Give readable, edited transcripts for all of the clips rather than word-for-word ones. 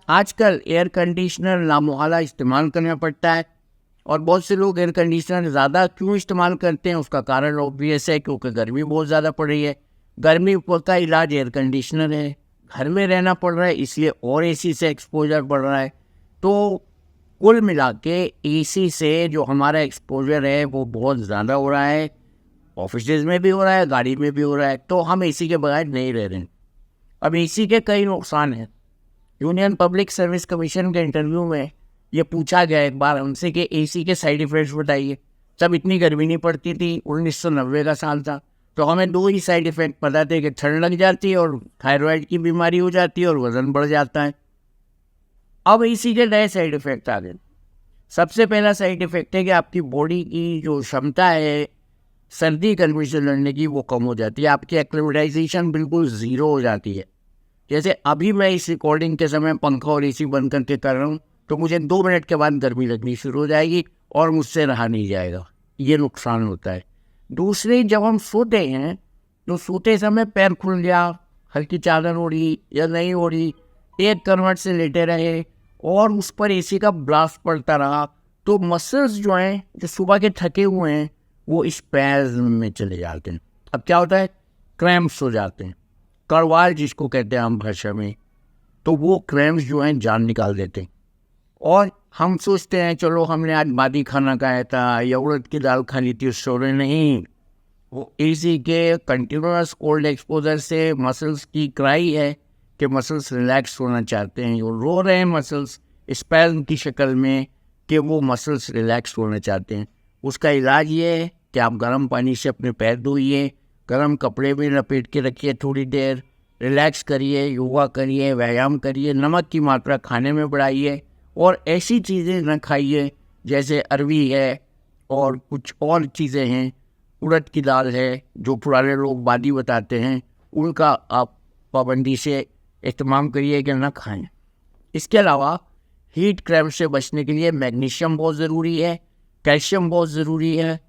आजकल air conditioner लामोहला इस्तेमाल करना पड़ता है और बहुत से लोग एयर कंडीशनर ज़्यादा क्यों इस्तेमाल करते हैं उसका कारण ऑब्वियस है, क्योंकि गर्मी बहुत ज़्यादा पड़ रही है। गर्मी का इलाज एयर कंडीशनर है। घर में रहना पड़ रहा है इसलिए और एसी से एक्सपोजर बढ़ रहा है। तो कुल मिला के एसी से जो हमारा एक्सपोजर है वो बहुत ज़्यादा हो रहा है। ऑफिसेज में भी हो रहा है, गाड़ी में भी हो रहा है। तो हम एसी के बगैर नहीं रह रहे हैं। अब एसी के कई नुकसान हैं। यूनियन पब्लिक सर्विस कमीशन के इंटरव्यू में ये पूछा गया एक बार हमसे कि एसी के साइड इफ़ेक्ट्स बताइए। तब इतनी गर्मी नहीं पड़ती थी, 1990 का साल था, तो हमें दो ही साइड इफ़ेक्ट पता थे कि ठंड लग जाती है और थायराइड की बीमारी हो जाती है और वज़न बढ़ जाता है। अब एसी के नए साइड इफ़ेक्ट आ गए। सबसे पहला साइड इफ़ेक्ट है कि आपकी बॉडी की जो क्षमता है सर्दी गर्मी से लड़ने की वो कम हो जाती है। आपकी एक्लिमेटाइजेशन बिल्कुल ज़ीरो हो जाती है। जैसे अभी मैं इस रिकॉर्डिंग के समय पंखा और एसी बंद करके कर रहा हूँ तो मुझे 2 मिनट के बाद गर्मी लगनी शुरू हो जाएगी और मुझसे रहा नहीं जाएगा। ये नुकसान होता है। दूसरे, जब हम सोते हैं तो सोते समय पैर खुल गया, हल्की चादर ओढ़ी या नहीं ओढ़ी, एक करवट से लेटे रहे और उस पर एसी का ब्लास्ट पड़ता रहा, तो मसल्स जो हैं जो सुबह के थके हुए हैं वो स्पैज़्म में चले जाते हैं। अब क्या होता है, क्रैम्प्स हो जाते हैं, कड़वाल जिसको कहते हैं आम भाषा में। तो वो क्रैम्प्स जो हैं जान निकाल देते हैं और हम सोचते हैं चलो हमने आज बादी खाना खाया था या उड़द की दाल खा ली थी उस शोरे। नहीं, वो एसी के कंटिन्यूस कोल्ड एक्सपोजर से मसल्स की क्राई है कि मसल्स रिलैक्स होना चाहते हैं। वो रो रहे हैं मसल्स स्पैज़्म की शक्ल में कि वो मसल्स रिलैक्स होना चाहते हैं। उसका इलाज ये है कि आप गर्म पानी से अपने पैर धोइए, गर्म कपड़े में लपेट के रखिए, थोड़ी देर रिलैक्स करिए, योगा करिए, व्यायाम करिए, नमक की मात्रा खाने में बढ़ाइए और ऐसी चीज़ें न खाइए जैसे अरवी है और कुछ और चीज़ें हैं, उड़द की दाल है जो पुराने लोग बादी बताते हैं, उनका आप पाबंदी से इस्तेमाल करिए कि न खाएं। इसके अलावा हीट क्रैम्प से बचने के लिए मैग्नीशियम बहुत ज़रूरी है, कैल्शियम बहुत ज़रूरी है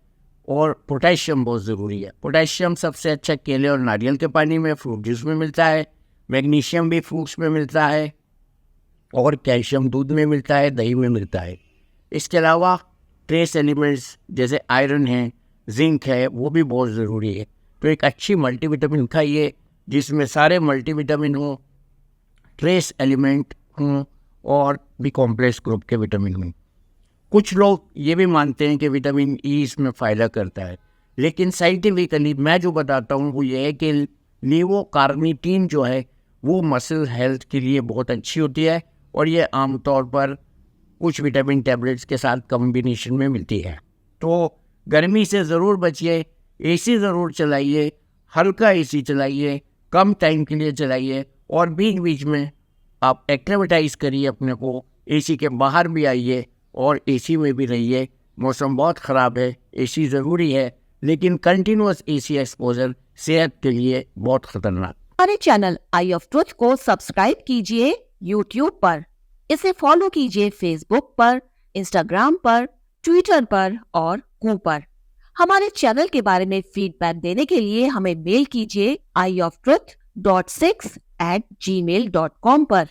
और पोटेशियम बहुत ज़रूरी है। पोटेशियम सबसे अच्छा केले और नारियल के पानी में, फ्रूट जूस में मिलता है। मैग्नीशियम भी फ्रूट्स में मिलता है और कैल्शियम दूध में मिलता है, दही में मिलता है। इसके अलावा ट्रेस एलिमेंट्स जैसे आयरन है, जिंक है, वो भी बहुत ज़रूरी है। तो एक अच्छी मल्टीविटामिन खाइए जिसमें सारे मल्टीविटामिन हो, ट्रेस एलिमेंट हों और बी कॉम्प्लेक्स ग्रुप के विटामिन हों। कुछ लोग ये भी मानते हैं कि विटामिन ई इसमें फ़ायदा करता है, लेकिन साइंटिफिकली मैं जो बताता हूँ वो ये है कि लीवोकार्निटीन जो है वो मसल हेल्थ के लिए बहुत अच्छी होती है और ये आमतौर पर कुछ विटामिन टैबलेट्स के साथ कॉम्बिनेशन में मिलती है। तो गर्मी से ज़रूर बचिए, एसी ज़रूर चलाइए, हल्का एसी चलाइए, कम टाइम के लिए चलाइए और बीच बीच में आप एक्टिविटाइज करिए अपने को, एसी के बाहर भी आइए और एसी में भी रहिए। मौसम बहुत ख़राब है, एसी ज़रूरी है, लेकिन कंटिन्यूअस एसी एक्सपोजर सेहत के लिए बहुत ख़तरनाक। हमारे चैनल आई ऑफ ट्रुथ को सब्सक्राइब कीजिए यूट्यूब पर, इसे फॉलो कीजिए फेसबुक पर, इंस्टाग्राम पर, ट्विटर पर और कू पर। हमारे चैनल के बारे में फीडबैक देने के लिए हमें मेल कीजिए ioftruth.6@gmail.com पर।